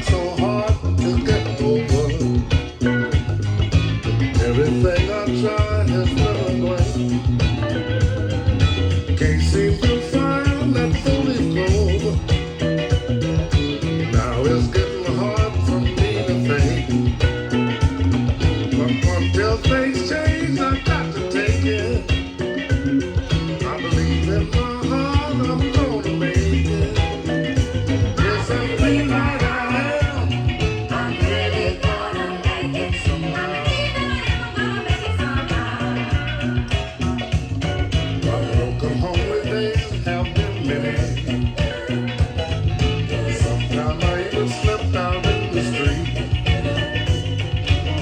so hard to get over. Everything I tried has been away. Can't seem to find that foolish clover. Now it's getting hard for me to think. But until things change, I've got to take it. I believe in my heart I'm gonna make it. Yes, I feel like I am. I'm really gonna make it somehow. My broken home with days have been many. Sometimes I even slept out in the street.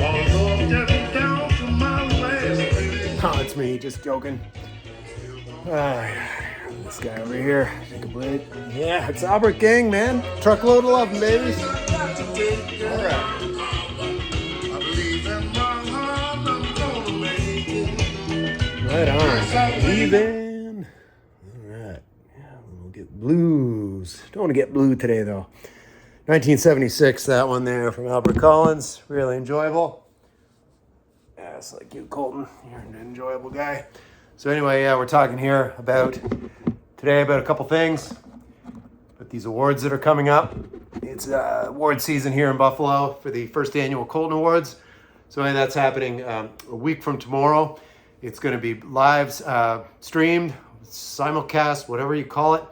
Although I'm getting down to my last penny. Oh, it's me, just joking. This guy over here, take a break. Yeah, it's Albert Gang, man. Truckload of love, babies. All right. I believe in my heart I'm gonna make it. Right on. Even. All right. Yeah, we'll get blues. Don't want to get blue today, though. 1976, that one there from Albert Collins. Really enjoyable. Yeah, it's like you, Colton. You're an enjoyable guy. So anyway, yeah, we're talking here today about a couple things. About these awards that are coming up. It's award season here in Buffalo for the first annual Colton Awards. So anyway, that's happening a week from tomorrow. It's going to be live streamed, simulcast, whatever you call it,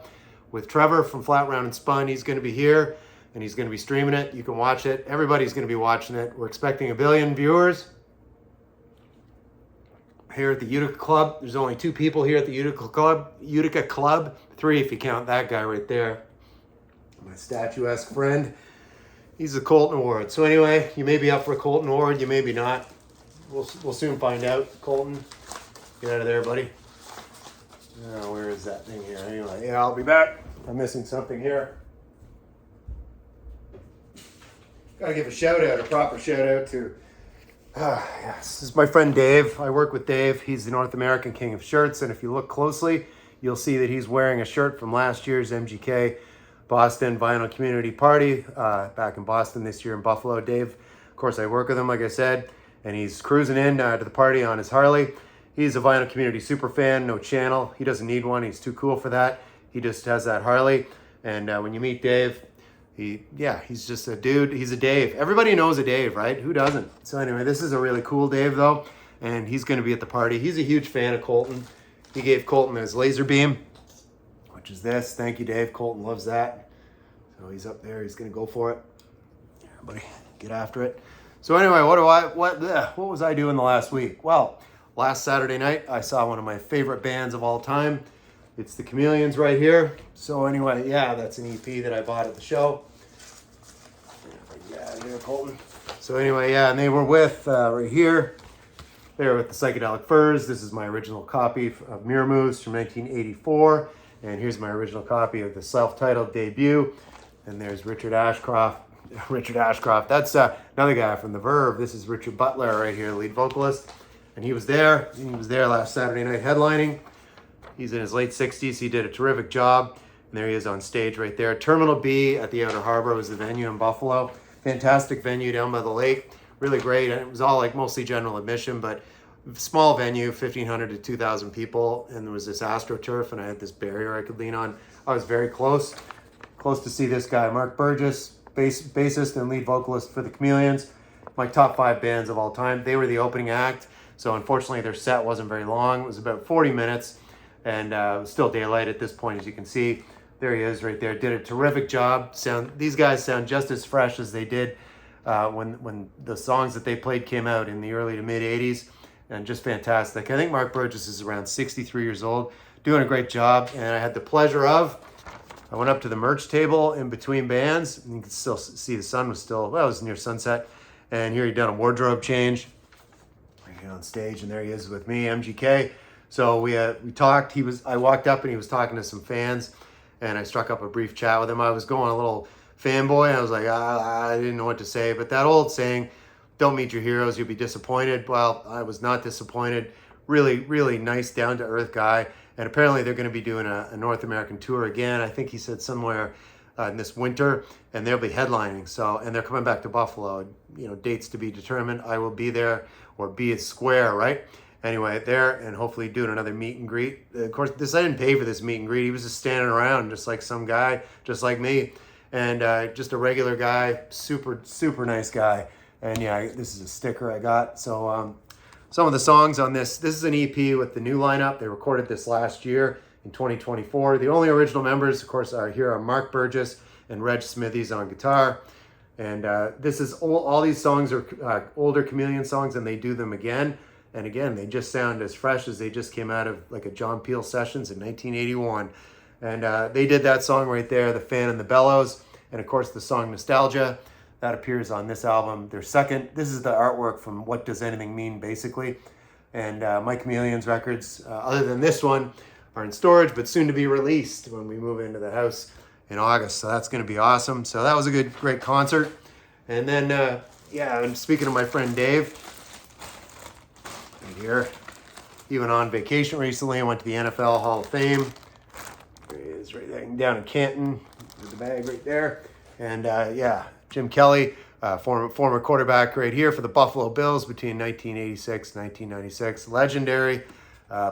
with Trevor from Flat Round and Spun. He's going to be here and he's going to be streaming it. You can watch it. Everybody's going to be watching it. We're expecting 1 billion viewers here at the Utica Club. There's only 2 people here at the Utica Club. 3 if you count that guy right there. My statuesque friend. He's a Colton Award. So anyway, you may be up for a Colton Award, you may be not. We'll soon find out. Colton, get out of there, buddy. Oh, where is that thing here? Anyway, yeah, I'll be back. I'm missing something here. Gotta give a proper shout out to yes, this is my friend Dave. I work with Dave. He's the North American King of Shirts, and if you look closely, you'll see that he's wearing a shirt from last year's MGK Boston Vinyl Community Party back in Boston this year in Buffalo. Dave, of course, I work with him, like I said, and he's cruising in to the party on his Harley. He's a Vinyl Community super fan, no channel. He doesn't need one. He's too cool for that. He just has that Harley, and when you meet Dave, he's just a dude. He's a Dave. Everybody knows a Dave, right? Who doesn't? So anyway, this is a really cool Dave, though, and he's going to be at the party. He's a huge fan of Colton. He gave Colton his laser beam, which is this. Thank you, Dave. Colton loves that. So he's up there. He's going to go for it. Yeah, buddy, get after it. So anyway, what was I doing the last week? Well, last Saturday night, I saw one of my favorite bands of all time. It's the Chameleons right here. So anyway, yeah, that's an EP that I bought at the show. Yeah, here, Colton. So anyway, yeah, and they were with, right here, they were with the Psychedelic Furs. This is my original copy of Mirror Moves from 1984. And here's my original copy of the self-titled debut. And there's Richard Ashcroft. That's another guy from The Verve. This is Richard Butler right here, lead vocalist. And he was there. He was there last Saturday night headlining. He's in his late 60s. He did a terrific job. And there he is on stage right there. Terminal B at the Outer Harbor was the venue in Buffalo. Fantastic venue down by the lake. Really great. And it was all like mostly general admission, but small venue, 1,500 to 2,000 people. And there was this AstroTurf, and I had this barrier I could lean on. I was very close to see this guy, Mark Burgess, bassist and lead vocalist for the Chameleons. My top 5 bands of all time. They were the opening act. So unfortunately, their set wasn't very long. It was about 40 minutes. And it was still daylight at this point, as you can see. There he is right there. Did a terrific job. These guys sound just as fresh as they did when the songs that they played came out in the early to mid 80s. And just fantastic. I think Mark Burgess is around 63 years old. Doing a great job. And I had the pleasure I went up to the merch table in between bands. And you can still see the sun was still, well, it was near sunset. And here he'd done a wardrobe change. Right here on stage. And there he is with me, MGK. So we talked. I walked up and he was talking to some fans, and I struck up a brief chat with him. I was going a little fanboy. I was like, I didn't know what to say. But that old saying, don't meet your heroes, you'll be disappointed. Well, I was not disappointed. Really, really nice, down-to-earth guy. And apparently they're going to be doing a North American tour again. I think he said somewhere in this winter, and they'll be headlining. So, and they're coming back to Buffalo. Dates to be determined. I will be there, or be at Square, right? Anyway, there, and hopefully doing another meet and greet. Of course, I didn't pay for this meet and greet. He was just standing around, just like some guy, just like me, and just a regular guy, super, super nice guy. And yeah, this is a sticker I got. So some of the songs on this is an EP with the new lineup. They recorded this last year in 2024. The only original members, of course, are Mark Burgess and Reg Smithies on guitar. And this is all these songs are older Chameleon songs, and they do them again. And again, they just sound as fresh as they just came out of like a John Peel sessions in 1981. And they did that song right there, The Fan and the Bellows. And of course, the song Nostalgia, that appears on this album. Their second, this is the artwork from What Does Anything Mean, basically. And my Chameleons records, other than this one, are in storage, but soon to be released when we move into the house in August. So that's going to be awesome. So that was a great concert. And then, and speaking of my friend Dave, right here, he went on vacation recently. I went to the NFL Hall of Fame. There he is, right there, down in Canton. There's the bag right there. And Jim Kelly, former quarterback right here for the Buffalo Bills between 1986 and 1996. Legendary.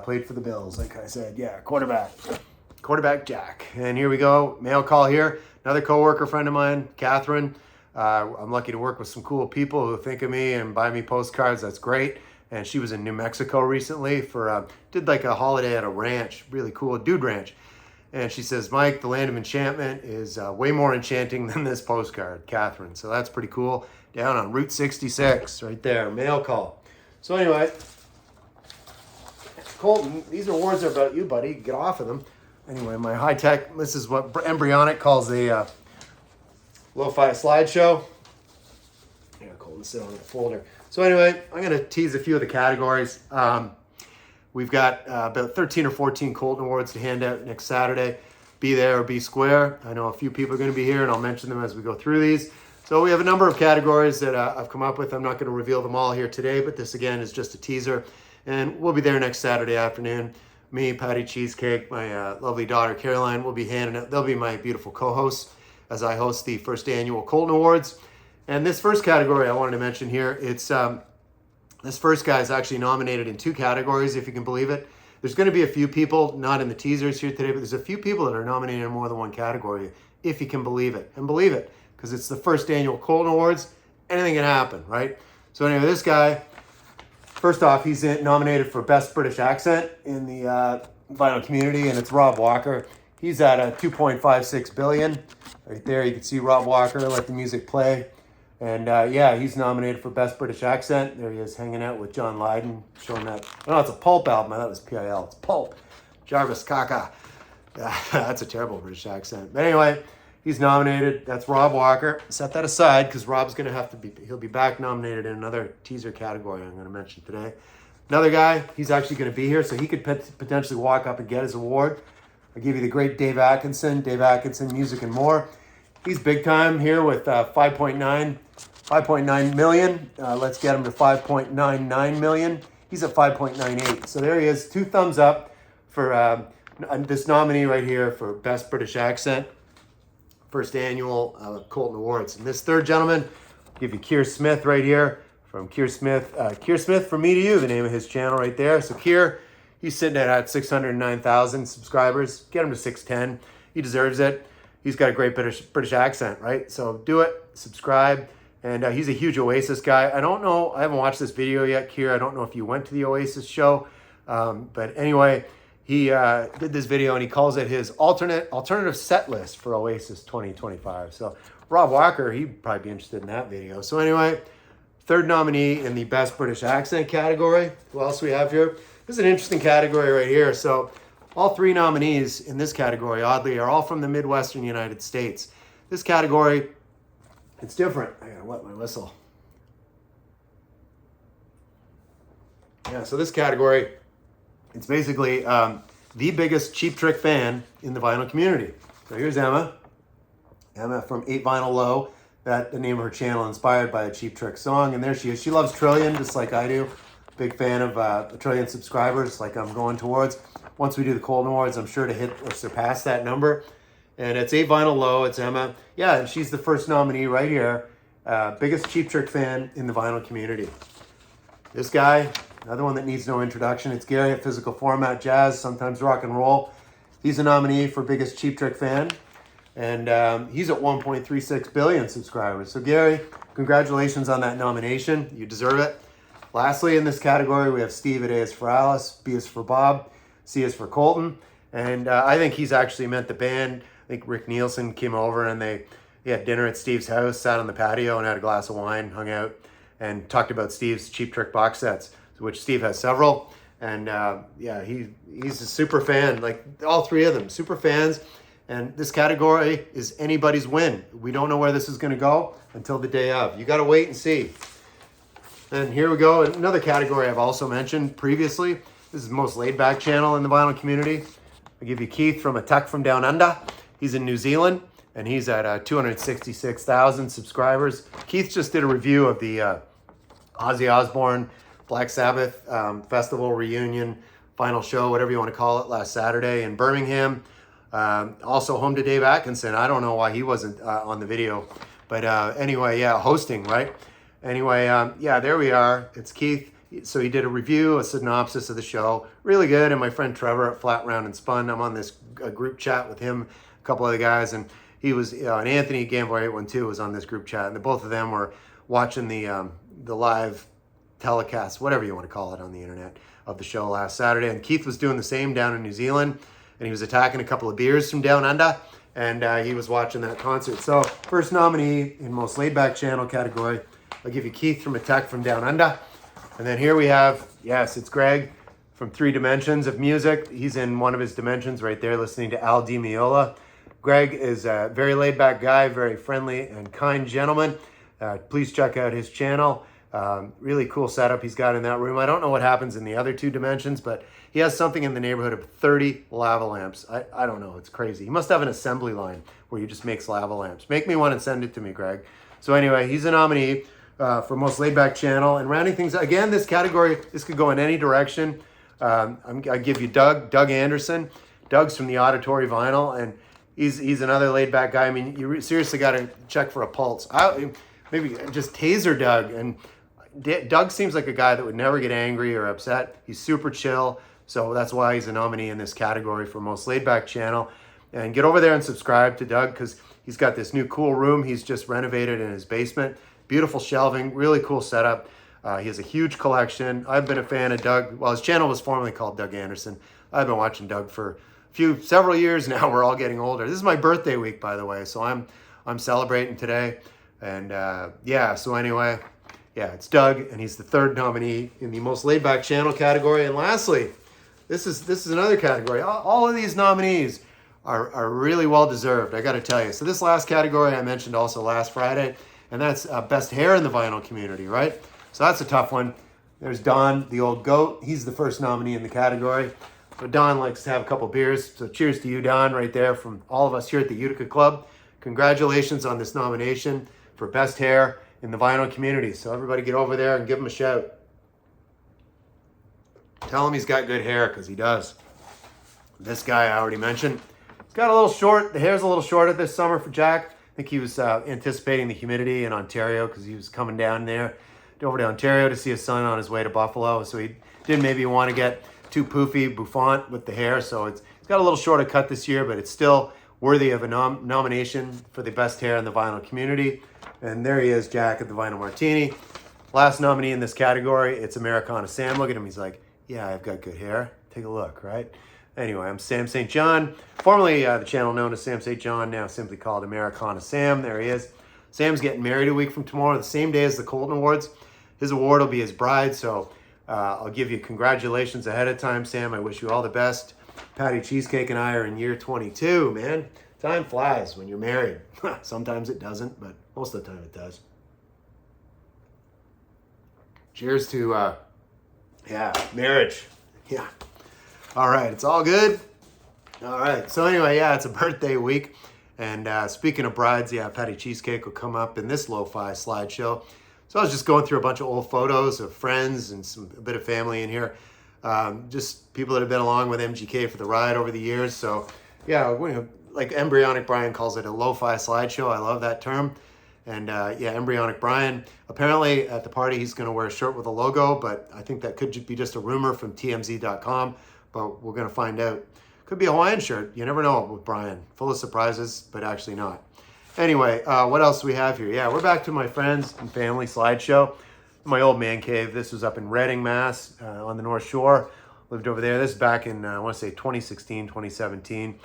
Played for the Bills, like I said. Yeah, quarterback Jack. And here we go. Mail call here. Another coworker friend of mine, Catherine. I'm lucky to work with some cool people who think of me and buy me postcards. That's great. And she was in New Mexico recently did like a holiday at a ranch, really cool dude ranch. And she says, Mike, the land of enchantment is way more enchanting than this postcard, Catherine. So that's pretty cool. Down on Route 66, right there, mail call. So anyway, Colton, these awards are about you, buddy. Get off of them. Anyway, my high-tech, this is what Embryonic calls the lo-fi slideshow. Yeah, Colton, sit on the folder. So anyway, I'm going to tease a few of the categories. We've got about 13 or 14 Colton Awards to hand out next Saturday. Be there or be square. I know a few people are going to be here, and I'll mention them as we go through these. So we have a number of categories that I've come up with. I'm not going to reveal them all here today, but this, again, is just a teaser. And we'll be there next Saturday afternoon. Me, Patty Cheesecake, my lovely daughter, Caroline, will be handing out. They'll be my beautiful co-hosts as I host the first annual Colton Awards. And this first category I wanted to mention here, it's this first guy is actually nominated in 2 categories, if you can believe it. There's going to be a few people, not in the teasers here today, but there's a few people that are nominated in more than one category, if you can believe it. And believe it, because it's the first annual Colton Awards. Anything can happen, right? So anyway, this guy, first off, he's nominated for Best British Accent in the vinyl community, and it's Rob Walker. He's at a 2.56 billion. Right there, you can see Rob Walker, let the music play. And he's nominated for Best British Accent. There he is hanging out with John Lydon, showing that. Oh, no, it's a Pulp album. I thought it was PIL. It's Pulp. Jarvis Kaka. That's a terrible British accent. But anyway, he's nominated. That's Rob Walker. Set that aside because Rob's going to have to he'll be back nominated in another teaser category I'm going to mention today. Another guy, he's actually going to be here, so he could potentially walk up and get his award. I'll give you the great Dave Atkinson, Music and More. He's big time here with 5.9 million. Let's get him to 5.99 million. He's at 5.98. So there he is. 2 thumbs up for this nominee right here for Best British Accent. First annual Colton Awards. And this third gentleman, I'll give you Keir Smith right here from Keir Smith. Keir Smith, From Me to You, the name of his channel right there. So Keir, he's sitting at 609,000 subscribers. Get him to 610. He deserves it. He's got a great British accent, right? So do it, subscribe. And he's a huge Oasis guy. I don't know, I haven't watched this video yet, Keir. I don't know if you went to the Oasis show. But anyway, he did this video and he calls it his alternative set list for Oasis 2025. So Rob Walker, he'd probably be interested in that video. So anyway, third nominee in the Best British Accent category. Who else we have here? This is an interesting category right here. So all 3 nominees in this category, oddly, are all from the Midwestern United States. This category, it's different. I gotta wet my whistle. Yeah, so this category, it's basically the biggest Cheap Trick fan in the vinyl community. So here's Emma. Emma from 8 Vinyl Low. That the name of her channel, inspired by a Cheap Trick song. And there she is. She loves Trillion, just like I do. Big fan of a Trillion subscribers, like I'm going towards. Once we do the Colton Awards, I'm sure to hit or surpass that number. And it's A Vinyl Low. It's Emma. Yeah, and she's the first nominee right here. Biggest Cheap Trick fan in the vinyl community. This guy, another one that needs no introduction. It's Gary at Physical Format Jazz, sometimes rock and roll. He's a nominee for Biggest Cheap Trick fan. And he's at 1.36 billion subscribers. So Gary, congratulations on that nomination. You deserve it. Lastly, in this category, we have Steve at A is for Alice, B is for Bob, C is for Colton. And I think he's actually meant the band. I think Rick Nielsen came over and they had dinner at Steve's house, sat on the patio and had a glass of wine, hung out, and talked about Steve's Cheap Trick box sets, which Steve has several. And yeah, he's a super fan, like all three of them, super fans. And this category is anybody's win. We don't know where this is going to go until the day of. You got to wait and see. And here we go. Another category I've also mentioned previously. This is the most laid back channel in the vinyl community. I give you Keith from A Tech from Down Under. He's in New Zealand and he's at 266,000 subscribers. Keith just did a review of the Ozzy Osbourne Black Sabbath festival reunion, final show, whatever you want to call it, last Saturday in Birmingham. Also home to Dave Atkinson. I don't know why he wasn't on the video, but anyway, yeah, hosting, right? Anyway, yeah, there we are. It's Keith. So he did a review, a synopsis of the show. Really good. And my friend Trevor at Flat Round and Spun, I'm on this group chat with him, a couple other guys, and he was, and Anthony Gamboy 812 was on this group chat, and the both of them were watching the live telecast, whatever you want to call it, on the internet of the show last Saturday. And Keith was doing the same down in New Zealand, and he was attacking a couple of beers from down under, and he was watching that concert. So first nominee in most laid back channel category, I'll give you Keith from A Tech from Down Under. And then here we have, yes, it's Greg from 3 Dimensions of Music. He's in one of his dimensions right there, listening to Al Di Meola. Greg is a very laid back guy, very friendly and kind gentleman. Please check out his channel. Really cool setup he's got in that room. I don't know what happens in the other 2 dimensions, but he has something in the neighborhood of 30 lava lamps. I don't know, it's crazy. He must have an assembly line where he just makes lava lamps. Make me one and send it to me, Greg. So anyway, he's a nominee for most laid back channel. And rounding things, again, this category, this could go in any direction. I give you Doug Anderson. Doug's from the Auditory Vinyl, and he's another laid back guy. I mean, you seriously got to check for a pulse. Maybe just taser Doug. And Doug seems like a guy that would never get angry or upset. He's super chill. So that's why he's a nominee in this category for most laid back channel. And get over there and subscribe to Doug, because he's got this new cool room he's just renovated in his basement. Beautiful shelving, really cool setup. He has a huge collection. I've been a fan of Doug. Well, his channel was formerly called Doug Anderson. I've been watching Doug for several years now. We're all getting older. This is my birthday week, by the way, so I'm celebrating today. And yeah, so anyway, yeah, it's Doug, and he's the 3rd nominee in the most laid back channel category. And lastly, this is another category. All of these nominees are really well deserved, I got to tell you. So this last category I mentioned also last Friday, and that's best hair in the vinyl community, right? So that's a tough one. There's Don, the old goat. He's the first nominee in the category. But Don likes to have a couple beers. So cheers to you, Don, right there from all of us here at the Utica Club. Congratulations on this nomination for best hair in the vinyl community. So everybody get over there and give him a shout. Tell him he's got good hair, because he does. This guy I already mentioned. He's got a little short. The hair's a little shorter this summer for Jack. I think he was anticipating the humidity in Ontario, because he was coming down there over to Ontario to see his son on his way to Buffalo. So he didn't maybe want to get too poofy, bouffant with the hair. So it's got a little shorter cut this year, but it's still worthy of a nomination for the best hair in the vinyl community. And there he is, Jack at the Vinyl Martini. Last nominee in this category, it's Americana Sam. Look at him. He's like, yeah, I've got good hair. Take a look, right? Anyway, I'm Sam St. John, formerly the channel known as Sam St. John, now simply called Americana Sam. There he is. Sam's getting married a week from tomorrow, the same day as the Colton Awards. His award will be his bride, so I'll give you congratulations ahead of time, Sam. I wish you all the best. Patty Cheesecake and I are in year 22, man. Time flies when you're married. Sometimes it doesn't, but most of the time it does. Cheers to, marriage. Yeah. All right, it's all good. All right, so anyway, yeah, it's a birthday week. And speaking of brides, yeah, Patty Cheesecake will come up in this lo-fi slideshow. So I was just going through a bunch of old photos of friends and a bit of family in here. Just people that have been along with MGK for the ride over the years. So yeah, like Embryonic Brian calls it, a lo-fi slideshow. I love that term. And yeah, Embryonic Brian. Apparently at the party he's going to wear a shirt with a logo, but I think that could be just a rumor from TMZ.com. But we're going to find out. Could be a Hawaiian shirt. You never know with Brian. Full of surprises, but actually not. Anyway, what else do we have here? Yeah, we're back to my friends and family slideshow. My old man cave. This was up in Reading, Mass, on the North Shore. Lived over there. This is back in, I want to say 2016, 2017.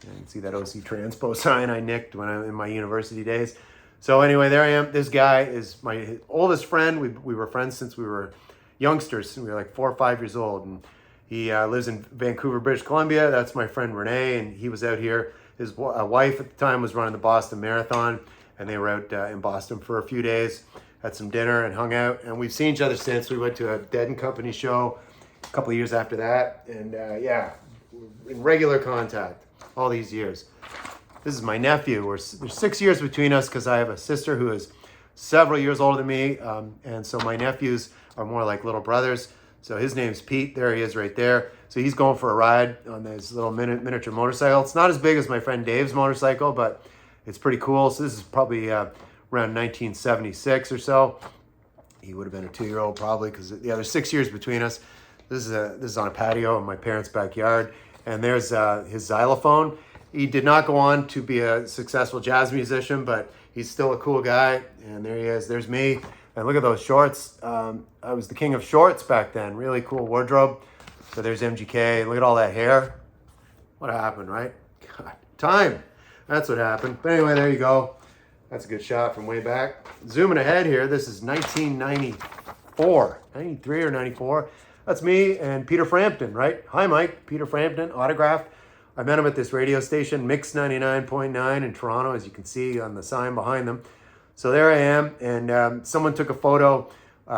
You can see that OC Transpo sign I nicked when I in my university days. So anyway, there I am. This guy is my oldest friend. We were friends since we were youngsters. We were like 4 or 5 years old. And he lives in Vancouver, British Columbia. That's my friend Renee, and he was out here. His wife at the time was running the Boston Marathon, and they were out in Boston for a few days. Had some dinner and hung out. And we've seen each other since. We went to a Dead and Company show a couple of years after that. And yeah, we're in regular contact all these years. This is my nephew. There's 6 years between us because I have a sister who is several years older than me. And so my nephews are more like little brothers. So his name's Pete. There he is right there. So he's going for a ride on this little miniature motorcycle. It's not as big as my friend Dave's motorcycle, but it's pretty cool. So this is probably around 1976 or so. He would have been a 2-year-old probably because, yeah, there's 6 years between us. This is on a patio in my parents' backyard. And there's his xylophone. He did not go on to be a successful jazz musician, but he's still a cool guy. And there he is. There's me. And look at those shorts. I was the king of shorts back then. Really cool wardrobe. So there's MGK. Look at all that hair. What happened, right? God, time. That's what happened. But anyway, there you go. That's a good shot from way back. Zooming ahead here, this is 1994. 93 or 94. That's me and Peter Frampton, right? Hi, Mike. Peter Frampton, autographed. I met him at this radio station, Mix 99.9 in Toronto, as you can see on the sign behind them. So there I am, and someone took a photo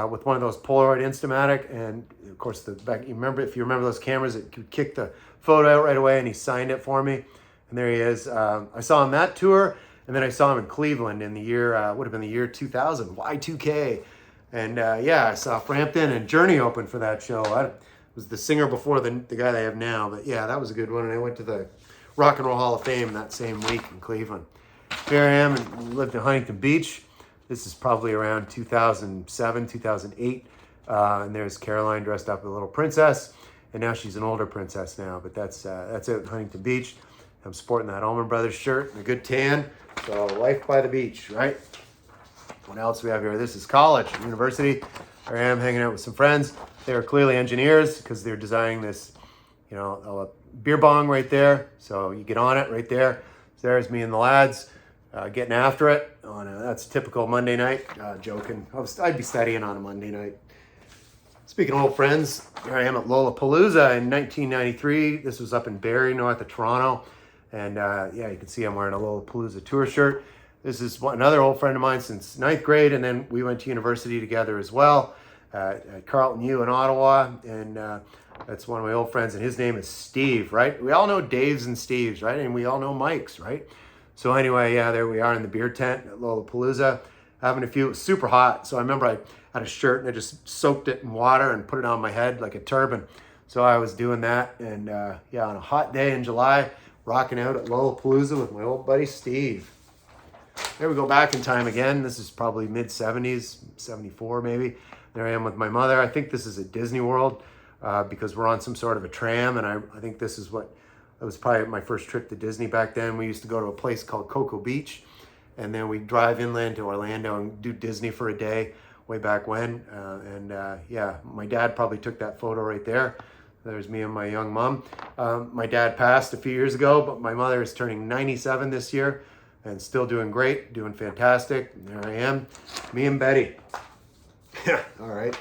with one of those Polaroid Instamatic, and of course the back. If you remember those cameras, it could kick the photo out right away, and he signed it for me. And there he is. I saw him that tour, and then I saw him in Cleveland in the year would have been the year 2000, Y2K, and yeah, I saw Frampton and Journey open for that show. I was the singer before the guy they have now, but yeah, that was a good one. And I went to the Rock and Roll Hall of Fame that same week in Cleveland. Here I am, and lived in Huntington Beach. This is probably around 2007, 2008. And there's Caroline dressed up as a little princess. And now she's an older princess now, but that's out in Huntington Beach. I'm sporting that Allman Brothers shirt and a good tan. So life by the beach, right? What else do we have here? This is college, university. Here I am hanging out with some friends. They are clearly engineers because they're designing this, you know, a beer bong right there. So you get on it right there. So there's me and the lads. Getting after it that's typical Monday night. Joking. I'd be studying on a Monday night. Speaking of old friends, here I am at Lollapalooza in 1993. This was up in Barrie, north of Toronto. And yeah, you can see I'm wearing a Lollapalooza tour shirt. This is another old friend of mine since 9th grade. And then we went to university together as well at Carleton U in Ottawa. And that's one of my old friends. And his name is Steve, right? We all know Daves and Steves, right? And we all know Mikes, right? So anyway, yeah, there we are in the beer tent at Lollapalooza, having a few. It was super hot. So I remember I had a shirt and I just soaked it in water and put it on my head like a turban. So I was doing that. And yeah, on a hot day in July, rocking out at Lollapalooza with my old buddy Steve. There we go back in time again. This is probably mid-70s, 74 maybe. There I am with my mother. I think this is at Disney World because we're on some sort of a tram. And I think this is what... It was probably my first trip to Disney back then. We used to go to a place called Cocoa Beach, and then we'd drive inland to Orlando and do Disney for a day way back when. Yeah, my dad probably took that photo right there. There's me and my young mom. My dad passed a few years ago, but my mother is turning 97 this year and still doing great, doing fantastic. And there I am, me and Betty. Yeah, all right.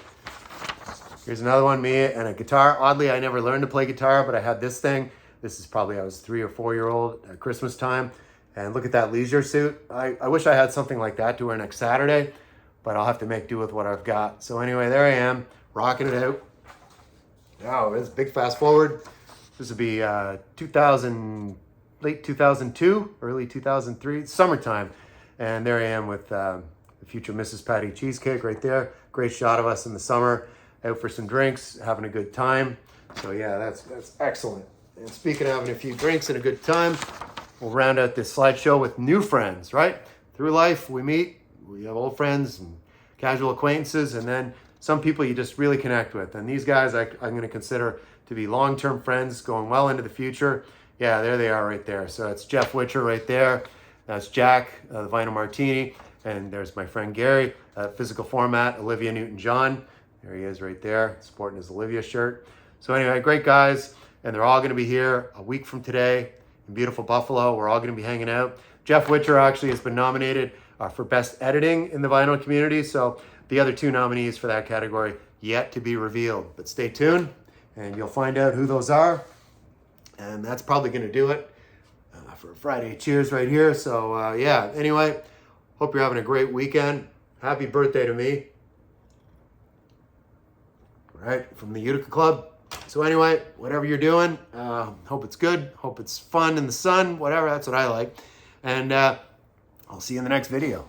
Here's another one, me and a guitar. Oddly, I never learned to play guitar, but I had this thing. This is probably, I was 3 or 4 year old at Christmas time. And look at that leisure suit. I wish I had something like that to wear next Saturday, but I'll have to make do with what I've got. So anyway, there I am, rocking it out. Oh, it's a big fast forward. This would be 2000, late 2002, early 2003, summertime. And there I am with the future Mrs. Patty Cheesecake right there. Great shot of us in the summer, out for some drinks, having a good time. So yeah, that's excellent. And speaking of having a few drinks and a good time, we'll round out this slideshow with new friends, right? Through life, we meet, we have old friends and casual acquaintances, and then some people you just really connect with. And these guys I'm going to consider to be long-term friends going well into the future. Yeah, there they are right there. So it's Jeff Witcher right there. That's Jack, the Vinyl Martini. And there's my friend Gary, Physical Format, Olivia Newton-John. There he is right there, sporting his Olivia shirt. So anyway, great guys. And they're all going to be here a week from today in beautiful Buffalo. We're all going to be hanging out. Jeff Witcher actually has been nominated for Best Editing in the vinyl community. So the other 2 nominees for that category yet to be revealed. But stay tuned and you'll find out who those are. And that's probably going to do it for Friday Cheers right here. So yeah, anyway, hope you're having a great weekend. Happy birthday to me. Right, from the Utica Club. So anyway, whatever you're doing, hope it's good. Hope it's fun in the sun, whatever. That's what I like. And I'll see you in the next video.